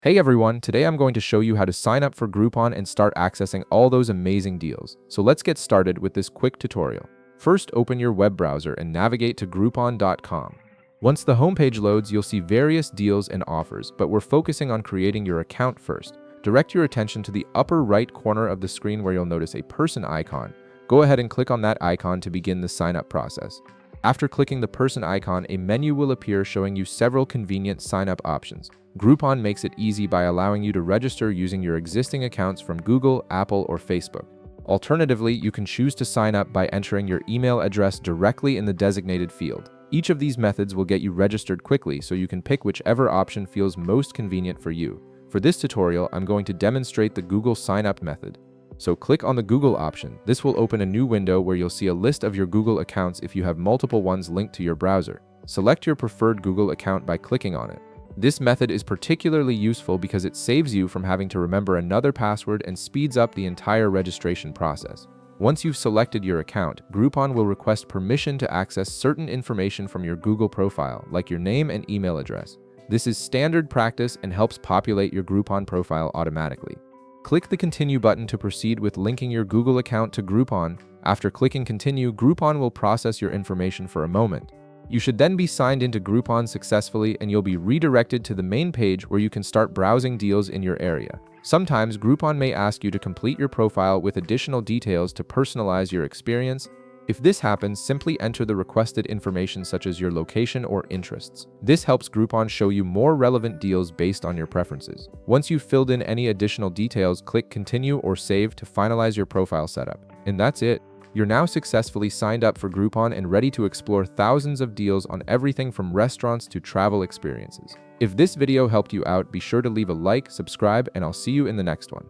Hey everyone, today I'm going to show you how to sign up for Groupon and start accessing all those amazing deals. So let's get started with this quick tutorial. First, open your web browser and navigate to Groupon.com. Once the homepage loads, you'll see various deals and offers, but we're focusing on creating your account first. Direct your attention to the upper right corner of the screen where you'll notice a person icon. Go ahead and click on that icon to begin the sign-up process. After clicking the person icon, a menu will appear showing you several convenient sign-up options. Groupon makes it easy by allowing you to register using your existing accounts from Google, Apple, or Facebook. Alternatively, you can choose to sign up by entering your email address directly in the designated field. Each of these methods will get you registered quickly, so you can pick whichever option feels most convenient for you. For this tutorial, I'm going to demonstrate the Google sign-up method. So click on the Google option. This will open a new window where you'll see a list of your Google accounts if you have multiple ones linked to your browser. Select your preferred Google account by clicking on it. This method is particularly useful because it saves you from having to remember another password and speeds up the entire registration process. Once you've selected your account, Groupon will request permission to access certain information from your Google profile, like your name and email address. This is standard practice and helps populate your Groupon profile automatically. Click the Continue button to proceed with linking your Google account to Groupon. After clicking Continue, Groupon will process your information for a moment. You should then be signed into Groupon successfully and you'll be redirected to the main page where you can start browsing deals in your area. Sometimes Groupon may ask you to complete your profile with additional details to personalize your experience. If this happens, simply enter the requested information such as your location or interests. This helps Groupon show you more relevant deals based on your preferences. Once you've filled in any additional details, click Continue or Save to finalize your profile setup. And that's it. You're now successfully signed up for Groupon and ready to explore thousands of deals on everything from restaurants to travel experiences. If this video helped you out, be sure to leave a like, subscribe, and I'll see you in the next one.